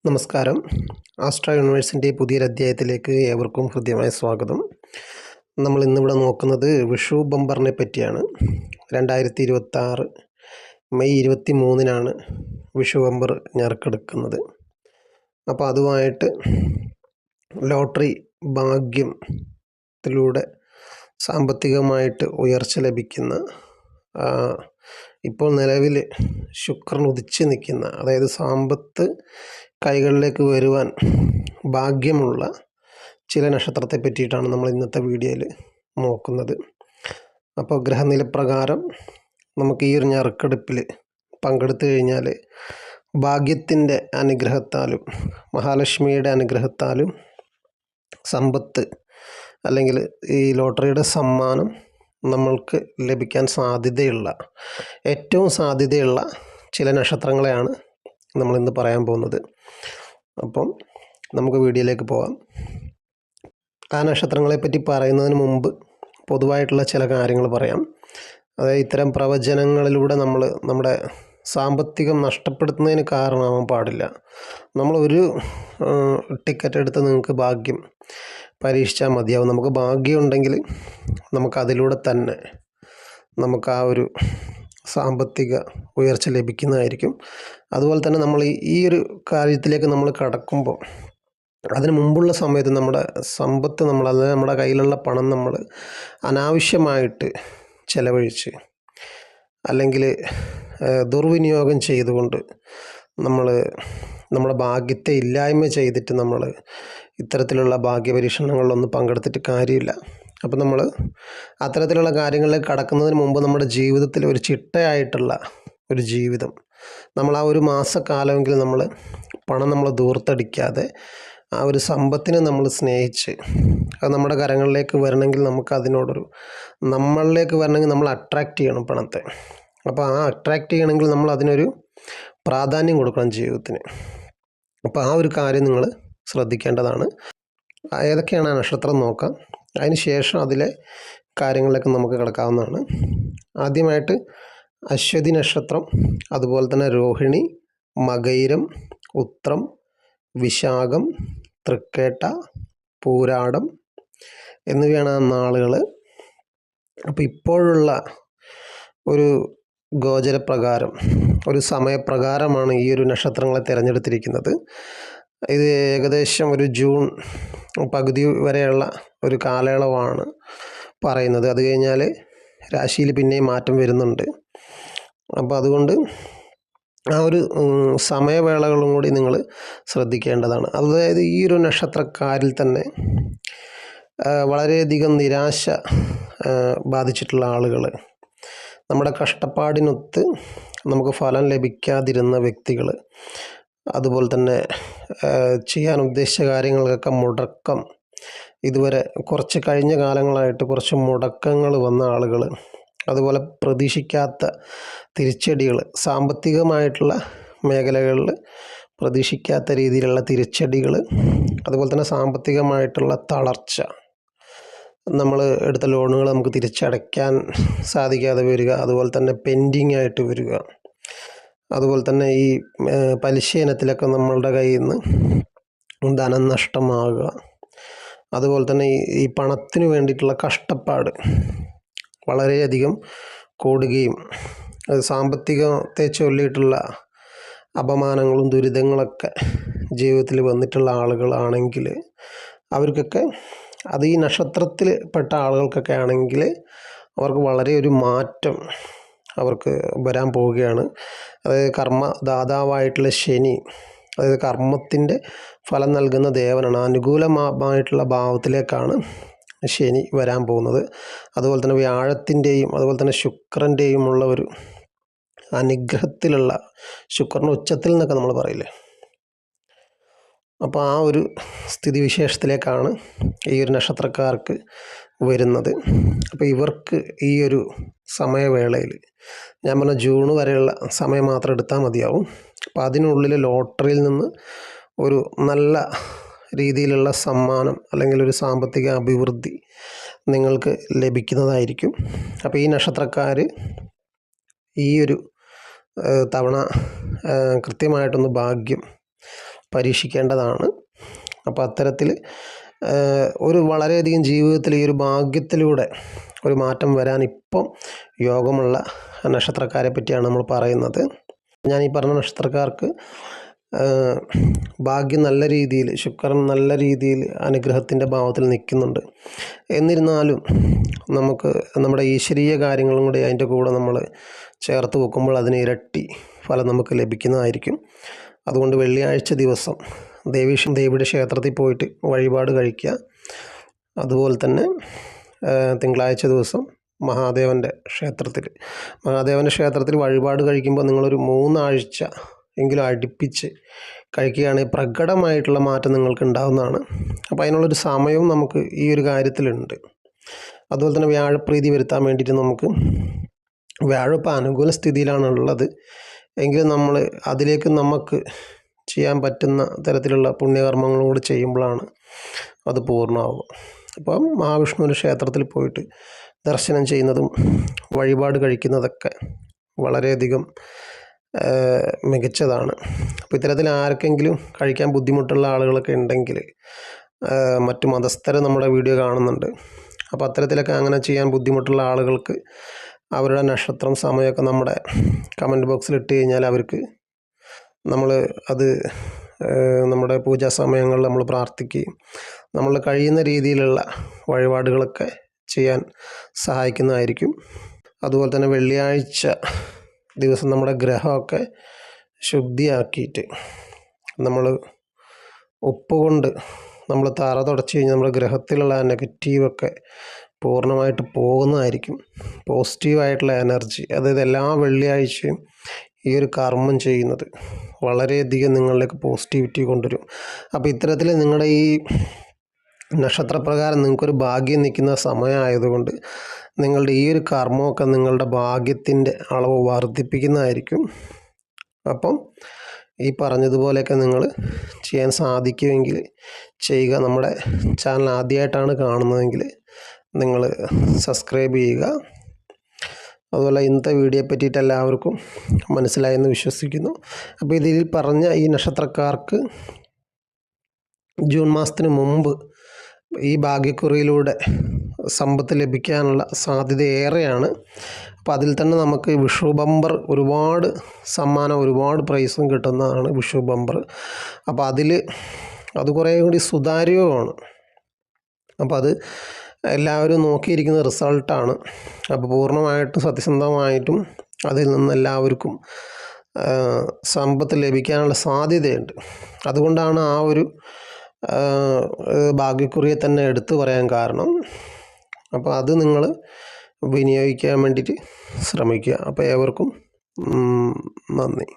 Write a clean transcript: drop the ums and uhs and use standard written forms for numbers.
നമസ്കാരം. ആസ്ട്ര യൂണിവേഴ്സിൻ്റെ പുതിയൊരു അധ്യായത്തിലേക്ക് ഏവർക്കും ഹൃദ്യമായ സ്വാഗതം. നമ്മൾ ഇന്നിവിടെ നോക്കുന്നത് വിഷു ബമ്പറിനെ പറ്റിയാണ്. 2026 മെയ് 23-നാണ് വിഷു ബമ്പർ ഞറുക്കെടുക്കുന്നത്. അപ്പോൾ അതുമായിട്ട് ലോട്ടറി ഭാഗ്യത്തിലൂടെ സാമ്പത്തികമായിട്ട് ഉയർച്ച ലഭിക്കുന്ന, ഇപ്പോൾ നിലവിൽ ശുക്രൻ ഉദിച്ച് നിൽക്കുന്ന, അതായത് സമ്പത്ത് കൈകളിലേക്ക് വരുവാൻ ഭാഗ്യമുള്ള ചില നക്ഷത്രത്തെ പറ്റിയിട്ടാണ് നമ്മൾ ഇന്നത്തെ വീഡിയോയിൽ നോക്കുന്നത്. അപ്പോൾ ഗ്രഹനിലപ്രകാരം നമുക്ക് ഈ ഒരു ഞറുക്കെടുപ്പിൽ പങ്കെടുത്തു കഴിഞ്ഞാൽ ഭാഗ്യത്തിൻ്റെ അനുഗ്രഹത്താലും മഹാലക്ഷ്മിയുടെ അനുഗ്രഹത്താലും സമ്പത്ത് അല്ലെങ്കിൽ ഈ ലോട്ടറിയുടെ സമ്മാനം നമ്മൾക്ക് ലഭിക്കാൻ ഏറ്റവും സാധ്യതയുള്ള ചില നക്ഷത്രങ്ങളെയാണ് നമ്മളിന്ന് പറയാൻ പോകുന്നത്. അപ്പം നമുക്ക് വീഡിയോയിലേക്ക് പോകാം. ആ നക്ഷത്രങ്ങളെപ്പറ്റി പറയുന്നതിന് മുമ്പ് പൊതുവായിട്ടുള്ള ചില കാര്യങ്ങൾ പറയാം. അതായത് ഇത്തരം പ്രവചനങ്ങളിലൂടെ നമ്മുടെ സാമ്പത്തികം നഷ്ടപ്പെടുത്തുന്നതിന് കാരണമാവാൻ പാടില്ല. നമ്മളൊരു ടിക്കറ്റ് എടുത്ത് നിങ്ങൾക്ക് ഭാഗ്യം പരീക്ഷിച്ചാൽ മതിയാവും. നമുക്ക് ഭാഗ്യമുണ്ടെങ്കിൽ നമുക്കതിലൂടെ തന്നെ നമുക്ക് ആ ഒരു സാമ്പത്തിക ഉയർച്ച ലഭിക്കുന്നതായിരിക്കും. അതുപോലെ തന്നെ നമ്മൾ ഈ ഒരു കാര്യത്തിലേക്ക് നമ്മൾ കടക്കുമ്പോൾ അതിന് മുമ്പുള്ള സമയത്ത് നമ്മുടെ സമ്പത്ത് അതായത് നമ്മുടെ കയ്യിലുള്ള പണം നമ്മൾ അനാവശ്യമായിട്ട് ചെലവഴിച്ച് അല്ലെങ്കിൽ ദുർവിനിയോഗം ചെയ്തുകൊണ്ട് നമ്മുടെ ഭാഗ്യത്തെ ഇല്ലായ്മ ചെയ്തിട്ട് നമ്മൾ ഇത്തരത്തിലുള്ള ഭാഗ്യപരീക്ഷണങ്ങളിലൊന്നും പങ്കെടുത്തിട്ട് കാര്യമില്ല. അപ്പം നമ്മൾ അത്തരത്തിലുള്ള കാര്യങ്ങളിലേക്ക് കടക്കുന്നതിന് മുമ്പ് നമ്മുടെ ജീവിതത്തിൽ ഒരു ചിട്ടയായിട്ടുള്ള ഒരു ജീവിതം, നമ്മൾ ആ ഒരു മാസക്കാലമെങ്കിലും പണം നമ്മൾ ദൂർത്തടിക്കാതെ ആ ഒരു സമ്പത്തിനെ നമ്മൾ സ്നേഹിച്ച് അത് നമ്മുടെ കരങ്ങളിലേക്ക് വരണമെങ്കിൽ നമ്മളിലേക്ക് വരണമെങ്കിൽ നമ്മൾ അട്രാക്റ്റ് ചെയ്യണം പണത്തെ. അപ്പോൾ ആ അട്രാക്റ്റ് ചെയ്യണമെങ്കിൽ നമ്മൾ അതിനൊരു പ്രാധാന്യം കൊടുക്കണം ജീവിതത്തിന്. അപ്പോൾ ആ ഒരു കാര്യം നിങ്ങൾ ശ്രദ്ധിക്കേണ്ടതാണ്. ഏതൊക്കെയാണ് ആ നക്ഷത്രം നോക്കാം. അതിന് ശേഷം അതിലെ കാര്യങ്ങളിലേക്ക് നമുക്ക് കിടക്കാവുന്നതാണ്. ആദ്യമായിട്ട് അശ്വതി നക്ഷത്രം, അതുപോലെ തന്നെ രോഹിണി, മകയിരം, ഉത്രം, വിശാഖം, തൃക്കേട്ട, പൂരാടം എന്നിവയാണ് ആ നാളുകൾ. അപ്പോൾ ഇപ്പോഴുള്ള ഒരു ഗോചരപ്രകാരം, ഒരു സമയപ്രകാരമാണ് ഈ ഒരു നക്ഷത്രങ്ങളെ തിരഞ്ഞെടുത്തിരിക്കുന്നത്. ഇത് ഏകദേശം ഒരു ജൂൺ പകുതി വരെയുള്ള ഒരു കാലയളവാണ് പറയുന്നത്. അത് കഴിഞ്ഞാൽ രാശിയിൽ പിന്നെയും മാറ്റം വരുന്നുണ്ട്. അപ്പോൾ അതുകൊണ്ട് ആ ഒരു സമയവേളകളും കൂടി നിങ്ങൾ ശ്രദ്ധിക്കേണ്ടതാണ്. അതായത് ഈ ഒരു നക്ഷത്രക്കാരിൽ തന്നെ വളരെയധികം നിരാശ ബാധിച്ചിട്ടുള്ള ആളുകൾ, നമ്മുടെ കഷ്ടപ്പാടിനൊത്ത് നമുക്ക് ഫലം ലഭിക്കാതിരുന്ന വ്യക്തികൾ, അതുപോലെ തന്നെ ചെയ്യാൻ ഉദ്ദേശിച്ച കാര്യങ്ങൾക്കൊക്കെ മുടക്കം, ഇതുവരെ കുറച്ച് കഴിഞ്ഞ കാലങ്ങളായിട്ട് കുറച്ച് മുടക്കങ്ങൾ വന്ന ആളുകൾ, അതുപോലെ പ്രതീക്ഷിക്കാത്ത തിരിച്ചടികൾ, സാമ്പത്തികമായിട്ടുള്ള മേഖലകളിൽ പ്രതീക്ഷിക്കാത്ത രീതിയിലുള്ള തിരിച്ചടികൾ, അതുപോലെ തന്നെ സാമ്പത്തികമായിട്ടുള്ള തളർച്ച, നമ്മൾ എടുത്ത ലോണുകൾ നമുക്ക് തിരിച്ചടയ്ക്കാൻ സാധിക്കാതെ വരിക, അതുപോലെ തന്നെ പെൻഡിങ് ആയിട്ട് വരിക, അതുപോലെ തന്നെ ഈ പലിശ ഇനത്തിലൊക്കെ നമ്മളുടെ കയ്യിൽ നിന്ന് ധനം നഷ്ടമാകുക, അതുപോലെ തന്നെ ഈ പണത്തിന് വേണ്ടിയിട്ടുള്ള കഷ്ടപ്പാട് വളരെയധികം കൂടുകയും അത് സാമ്പത്തികത്തെ ചൊല്ലിയിട്ടുള്ള അപമാനങ്ങളും ദുരിതങ്ങളൊക്കെ ജീവിതത്തിൽ വന്നിട്ടുള്ള ആളുകളാണെങ്കിൽ അവർക്കൊക്കെ, അത് ഈ നക്ഷത്രത്തിൽ പെട്ട ആളുകൾക്കൊക്കെ ആണെങ്കിൽ അവർക്ക് വളരെ ഒരു മാറ്റം അവർക്ക് വരാൻ പോവുകയാണ്. അതായത് കർമ്മദാതാവായിട്ടുള്ള ശനി, അതായത് കർമ്മത്തിൻ്റെ ഫലം നൽകുന്ന ദേവനാണ്. അനുകൂലമായിട്ടുള്ള ഭാവത്തിലേക്കാണ് ശനി വരാൻ പോകുന്നത്. അതുപോലെ തന്നെ വ്യാഴത്തിൻ്റെയും അതുപോലെ തന്നെ ശുക്രൻ്റെയും ഉള്ള ഒരു അനുഗ്രഹത്തിലുള്ള, ശുക്രൻ ഉച്ചത്തിൽ എന്നൊക്കെ നമ്മൾ പറയില്ലേ, അപ്പോൾ ആ ഒരു സ്ഥിതിവിശേഷത്തിലേക്കാണ് ഈ ഒരു നക്ഷത്രക്കാർക്ക് വരുന്നത്. അപ്പോൾ ഇവർക്ക് ഈ ഒരു സമയവേളയിൽ, ഞാൻ പറഞ്ഞ ജൂൺ വരെയുള്ള സമയം മാത്രം എടുത്താൽ മതിയാവും. അപ്പോൾ അതിനുള്ളിൽ ലോട്ടറിയിൽ നിന്ന് ഒരു നല്ല രീതിയിലുള്ള സമ്മാനം അല്ലെങ്കിൽ ഒരു സാമ്പത്തിക അഭിവൃദ്ധി നിങ്ങൾക്ക് ലഭിക്കുന്നതായിരിക്കും. അപ്പോൾ ഈ നക്ഷത്രക്കാർ ഈ ഒരു തവണ കൃത്യമായിട്ടൊന്ന് ഭാഗ്യം പരീക്ഷിക്കേണ്ടതാണ്. അപ്പോൾ അത്തരത്തിൽ ഒരു വളരെയധികം ജീവിതത്തിൽ ഈ ഒരു ഭാഗ്യത്തിലൂടെ ഒരു മാറ്റം വരാൻ ഇപ്പം യോഗമുള്ള നക്ഷത്രക്കാരെ പറ്റിയാണ് നമ്മൾ പറയുന്നത്. ഞാൻ ഈ പറഞ്ഞ നക്ഷത്രക്കാർക്ക് ഭാഗ്യം നല്ല രീതിയിൽ, ശുക്രൻ നല്ല രീതിയിൽ അനുഗ്രഹത്തിൻ്റെ ഭാവത്തിൽ നിൽക്കുന്നുണ്ട്. എന്നിരുന്നാലും നമുക്ക് നമ്മുടെ ഈശ്വരീയ കാര്യങ്ങളും കൂടി അതിൻ്റെ കൂടെ നമ്മൾ ചേർത്ത് വെക്കുമ്പോൾ അതിന് ഇരട്ടി ഫലം നമുക്ക് ലഭിക്കുന്നതായിരിക്കും. അതുകൊണ്ട് വെള്ളിയാഴ്ച ദിവസം ദേവിയുടെ ക്ഷേത്രത്തിൽ പോയിട്ട് വഴിപാട് കഴിക്കുക. അതുപോലെ തന്നെ തിങ്കളാഴ്ച ദിവസം മഹാദേവൻ്റെ ക്ഷേത്രത്തിൽ വഴിപാട് കഴിക്കുമ്പോൾ നിങ്ങളൊരു 3 ആഴ്ച എങ്കിലും അടുപ്പിച്ച് കഴിക്കുകയാണെങ്കിൽ പ്രകടമായിട്ടുള്ള മാറ്റം നിങ്ങൾക്ക് ഉണ്ടാകുന്നതാണ്. അപ്പോൾ അതിനുള്ളൊരു സമയവും നമുക്ക് ഈ ഒരു കാര്യത്തിലുണ്ട്. അതുപോലെ തന്നെ വ്യാഴപ്രീതി വരുത്താൻ വേണ്ടിയിട്ട് നമുക്ക് വ്യാഴം ഇപ്പോൾ അനുകൂല സ്ഥിതിയിലാണുള്ളത് എങ്കിലും നമ്മൾ അതിലേക്ക് നമുക്ക് ചെയ്യാൻ പറ്റുന്ന തരത്തിലുള്ള പുണ്യകർമ്മങ്ങളും കൂടി ചെയ്യുമ്പോഴാണ് അത് പൂർണ്ണമാവുക. അപ്പം മഹാവിഷ്ണുവിൻ്റെ ക്ഷേത്രത്തിൽ പോയിട്ട് ദർശനം ചെയ്യുന്നതും വഴിപാട് കഴിക്കുന്നതൊക്കെ വളരെയധികം മികച്ചതാണ്. അപ്പോൾ ഇത്തരത്തിൽ ആർക്കെങ്കിലും കഴിക്കാൻ ബുദ്ധിമുട്ടുള്ള ആളുകളൊക്കെ ഉണ്ടെങ്കിൽ മറ്റു മതസ്ഥർ നമ്മുടെ വീഡിയോ കാണുന്നുണ്ട്. അപ്പോൾ അത്തരത്തിലൊക്കെ അങ്ങനെ ചെയ്യാൻ ബുദ്ധിമുട്ടുള്ള ആളുകൾക്ക് അവരുടെ നക്ഷത്രം സമയമൊക്കെ നമ്മുടെ കമൻറ്റ് ബോക്സിൽ ഇട്ട് കഴിഞ്ഞാൽ അവർക്ക് നമ്മൾ അത് നമ്മുടെ പൂജാ സമയങ്ങളിൽ നമ്മൾ പ്രാർത്ഥിക്കുകയും നമ്മൾ കഴിയുന്ന രീതിയിലുള്ള വഴിപാടുകളൊക്കെ ചെയ്യാൻ സഹായിക്കുന്നതായിരിക്കും. അതുപോലെ തന്നെ വെള്ളിയാഴ്ച ദിവസം നമ്മുടെ ഗ്രഹമൊക്കെ ശുദ്ധിയാക്കിയിട്ട് നമ്മൾ ഉപ്പ് കൊണ്ട് നമ്മൾ തറ തുടച്ച് കഴിഞ്ഞാൽ നമ്മുടെ ഗ്രഹത്തിലുള്ള നെഗറ്റീവൊക്കെ പൂർണ്ണമായിട്ട് പോകുന്നതായിരിക്കും. പോസിറ്റീവായിട്ടുള്ള എനർജി, അതായത് എല്ലാ വെള്ളിയാഴ്ചയും ഈ ഒരു കർമ്മം ചെയ്യുന്നത് വളരെയധികം നിങ്ങളിലേക്ക് പോസിറ്റിവിറ്റി കൊണ്ടുവരും. അപ്പോൾ ഇത്തരത്തിൽ നിങ്ങളുടെ ഈ നക്ഷത്രപ്രകാരം നിങ്ങൾക്കൊരു ഭാഗ്യം നിൽക്കുന്ന സമയമായതുകൊണ്ട് നിങ്ങളുടെ ഈ ഒരു കർമ്മമൊക്കെ നിങ്ങളുടെ ഭാഗ്യത്തിൻ്റെ അളവ് വർദ്ധിപ്പിക്കുന്നതായിരിക്കും. അപ്പം ഈ പറഞ്ഞതുപോലെയൊക്കെ നിങ്ങൾ ചെയ്യാൻ സാധിക്കുമെങ്കിൽ ചെയ്യുക. നമ്മുടെ ചാനൽ ആദ്യമായിട്ടാണ് കാണുന്നതെങ്കിൽ നിങ്ങൾ സബ്സ്ക്രൈബ് ചെയ്യുക. അതുപോലെ ഇന്നത്തെ വീഡിയോയെ പറ്റിയിട്ട് എല്ലാവർക്കും മനസ്സിലായെന്ന് വിശ്വസിക്കുന്നു. അപ്പോൾ ഇതിൽ പറഞ്ഞ ഈ നക്ഷത്രക്കാർക്ക് ജൂൺ മാസത്തിന് മുമ്പ് ഈ ഭാഗ്യക്കുറിയിലൂടെ സമ്പത്ത് ലഭിക്കാനുള്ള സാധ്യത ഏറെയാണ്. അപ്പോൾ അതിൽ തന്നെ നമുക്ക് വിഷു ബമ്പർ ഒരുപാട് സമ്മാനം, ഒരുപാട് പ്രൈസും കിട്ടുന്നതാണ് വിഷു ബമ്പർ. അപ്പോൾ അത് കുറേ കൂടി സുതാര്യവുമാണ്. അപ്പോൾ അത് എല്ലാവരും നോക്കിയിരിക്കുന്ന റിസൾട്ടാണ്. അപ്പോൾ പൂർണ്ണമായിട്ടും സത്യസന്ധമായിട്ടും അതിൽ നിന്ന് എല്ലാവർക്കും സമ്പത്ത് ലഭിക്കാനുള്ള സാധ്യതയുണ്ട്. അതുകൊണ്ടാണ് ആ ഒരു ഭാഗ്യക്കുറിയെ തന്നെ എടുത്തു പറയാൻ കാരണം. അപ്പോൾ അത് നിങ്ങൾ വിനിയോഗിക്കാൻ വേണ്ടിയിട്ട് ശ്രമിക്കുക. അപ്പോൾ ഏവർക്കും നന്ദി.